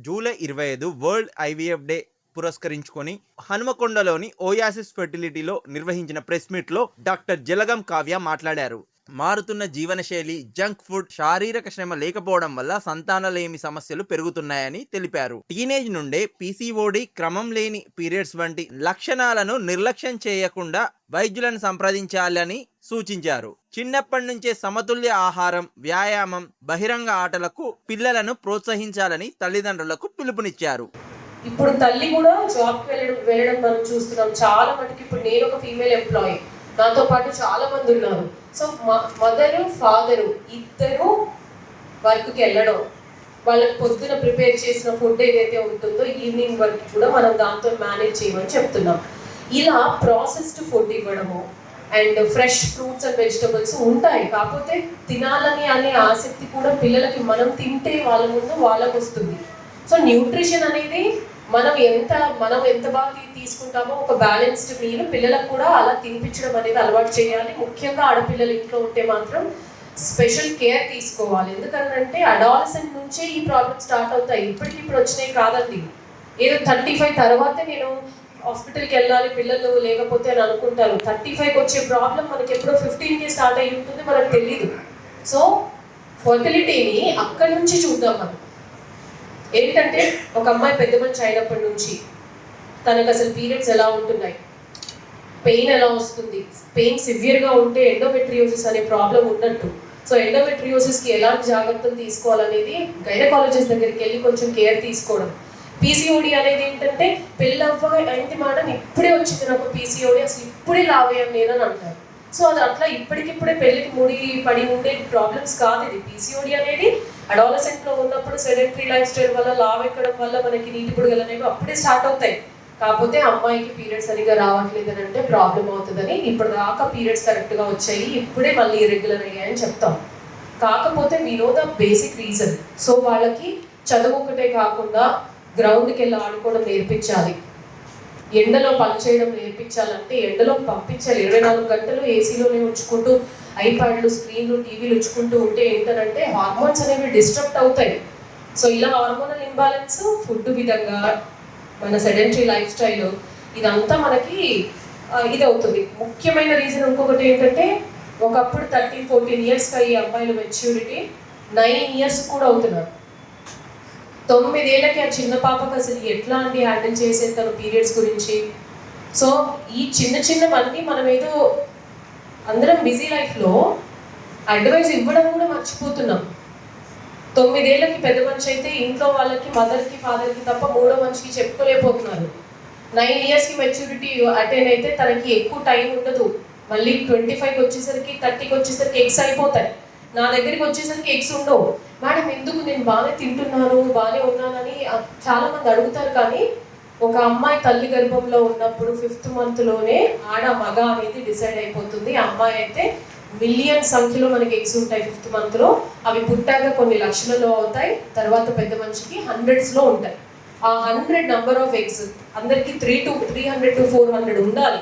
July 25 world IVF day పురస్కరించుకొని హనుమకొండలోని Oasis ఫెర్టిలిటీలో నిర్వహించిన press మీట్లో డాక్టర్ జలగం కావ్య మాట్లాడారు. మారుతున్న జీవనశైలి, జంక్ ఫుడ్, శారీరక శ్రమ లేకపోవడం వల్ల సంతానలేమి సమస్యలు పెరుగుతున్నాయని తెలిపారు. టీనేజ్ నుండే పీసీఓడి, క్రమం లేని పీరియడ్స్ వంటి లక్షణాలను నిర్లక్ష్యం చేయకుండా వైద్యులను సంప్రదించాలని సూచించారు. చిన్నప్పటి నుంచే సమతుల్య ఆహారం, వ్యాయామం, బహిరంగ ఆటలకు పిల్లలను ప్రోత్సహించాలని తల్లిదండ్రులకు పిలుపునిచ్చారు. ఇప్పుడు తల్లి కూడా జాబ్కి వెళ్ళడం మనం చూస్తున్నాం. చాలా మటుకు ఇప్పుడు నేను ఒక ఫీమేల్ ఎంప్లాయీ, నాతో పాటు చాలా మంది ఉన్నారు. సో మదరు ఫాదరు ఇద్దరు వర్క్కి వెళ్ళడం, వాళ్ళకి పొద్దున ప్రిపేర్ చేసిన ఫుడ్ ఏదైతే ఉంటుందో ఈవినింగ్ వరకు కూడా మనం దాంతో మేనేజ్ చేయమని చెప్తున్నాం. ఇలా ప్రాసెస్డ్ ఫుడ్ ఇవ్వడము and fresh fruits and vegetables ఉంటాయి, కాకపోతే తినాలని అనే ఆసక్తి కూడా పిల్లలకి మనం తింటే వాళ్ళ ముందు వాళ్ళకు వస్తుంది. సో న్యూట్రిషన్ అనేది మనం ఎంత బాగా తీసుకుంటామో ఒక బ్యాలెన్స్డ్ మీల్ పిల్లలకు కూడా అలా తినిపించడం అనేది అలవాటు చేయాలి. ముఖ్యంగా ఆడపిల్లలు ఇంట్లో ఉంటే మాత్రం స్పెషల్ కేర్ తీసుకోవాలి. ఎందుకంటే అడాలసెంట్ నుంచే ఈ ప్రాబ్లమ్ స్టార్ట్ అవుతాయి. ఇప్పటికిప్పుడు వచ్చినాయి కాదండి. ఏదో 35 తర్వాతే నేను హాస్పిటల్కి వెళ్ళాలి పిల్లలు లేకపోతే అని అనుకుంటారు. 35కి వచ్చే ప్రాబ్లం మనకి ఎప్పుడో 15కి స్టార్ట్ అయ్యి ఉంటుంది, మనకు తెలియదు. సో ఫర్టిలిటీని అక్కడి నుంచి చూద్దాం. మనం ఏంటంటే ఒక అమ్మాయి పెద్ద మనిషి అయినప్పటి నుంచి తనకు అసలు పీరియడ్స్ ఎలా ఉంటున్నాయి, పెయిన్ ఎలా వస్తుంది, పెయిన్ సివియర్గా ఉంటే ఎండోమెట్రియోసిస్ అనే ప్రాబ్లం ఉన్నట్టు. సో ఎండోమెట్రియోసిస్కి ఎలాంటి జాగ్రత్తలు తీసుకోవాలనేది గైనకాలజిస్ట్ దగ్గరికి వెళ్ళి కొంచెం కేర్ తీసుకోవడం. పీసీఓడి అనేది ఏంటంటే అయింది మేడం, ఇప్పుడే వచ్చింది నాకు పీసీఓడి, అసలు ఇప్పుడే లావయ్యాను నేనని అంటారు. సో అది అట్లా ఇప్పటికిప్పుడే పెళ్ళికి ముడి పడి ఉండే ప్రాబ్లమ్స్ కాదు. ఇది పీసీఓడి అనేది అడాలసెంట్లో ఉన్నప్పుడు సెడెంటరీ లైఫ్ స్టైల్ వల్ల లావ్ ఎక్కడం వల్ల మనకి నీటి బుడగలు అనేవి అప్పుడే స్టార్ట్ అవుతాయి. కాకపోతే అమ్మాయికి పీరియడ్స్ సరిగా రావట్లేదు అని అంటే ప్రాబ్లం అవుతుందని, ఇప్పుడు దాకా పీరియడ్స్ కరెక్ట్గా వచ్చాయి, ఇప్పుడే మళ్ళీ ఇర్రెగ్యులర్ అయ్యాయని చెప్తాం. కాకపోతే we know the basic reason. So వాళ్ళకి చదువు ఒకటే కాకుండా గ్రౌండ్కి వెళ్ళి ఆడుకోవడం నేర్పించాలి, ఎండలో పనిచేయడం నేర్పించాలంటే ఎండలో పంపించాలి. 24 గంటలు ఏసీలోనే ఉంచుకుంటూ ఐప్యాడ్లు, స్క్రీన్లు, టీవీలు ఉంచుకుంటూ ఉంటే ఏంటంటే హార్మోన్స్ అనేవి డిస్టర్బ్ అవుతాయి. సో ఇలా హార్మోనల్ ఇంబ్యాలెన్స్, ఫుడ్ విధంగా, మన సెడెంటరీ లైఫ్ స్టైల్, ఇదంతా మనకి ఇది అవుతుంది. ముఖ్యమైన రీజన్ ఇంకొకటి ఏంటంటే ఒకప్పుడు 13-14 ఇయర్స్కి అయ్యే అమ్మాయిల మెచ్యూరిటీ 9 ఇయర్స్ కూడా అవుతున్నారు. 9 ఏళ్ళకి ఆ చిన్న పాపకు అసలు ఎట్లాంటి హ్యాండిల్ చేసే తన పీరియడ్స్ గురించి. సో ఈ చిన్నవన్నీ మనం ఏదో అందరం బిజీ లైఫ్లో అడ్వైస్ ఇవ్వడం కూడా మర్చిపోతున్నాం. 9 ఏళ్ళకి పెద్ద మనిషి అయితే ఇంట్లో వాళ్ళకి, మదర్కి, ఫాదర్కి తప్ప మూడో మనిషికి చెప్పుకోలేకపోతున్నారు. 9 ఇయర్స్కి మెచ్యూరిటీ అటైన్ అయితే తనకి ఎక్కువ టైం ఉండదు. మళ్ళీ 25కి వచ్చేసరికి, 30కి వచ్చేసరికి ఎగ్స్ అయిపోతాయి. నా దగ్గరికి వచ్చేసరికి ఎగ్స్ ఉండవు. మేడం ఎందుకు, నేను బాగానే తింటున్నాను, బాగానే ఉన్నానని చాలామంది అడుగుతారు. కానీ ఒక అమ్మాయి తల్లి గర్భంలో ఉన్నప్పుడు 5th మంత్లోనే ఆడ మగ అనేది డిసైడ్ అయిపోతుంది. అమ్మాయి అయితే మిలియన్ సంఖ్యలో మనకి ఎగ్స్ ఉంటాయి 5th మంత్లో. అవి పుట్టాక కొన్ని లక్షలలో అవుతాయి, తర్వాత పెద్ద మనిషికి 100స్లో ఉంటాయి. ఆ 100 నెంబర్ ఆఫ్ ఎగ్స్ అందరికీ 300 to 400 ఉండాలి.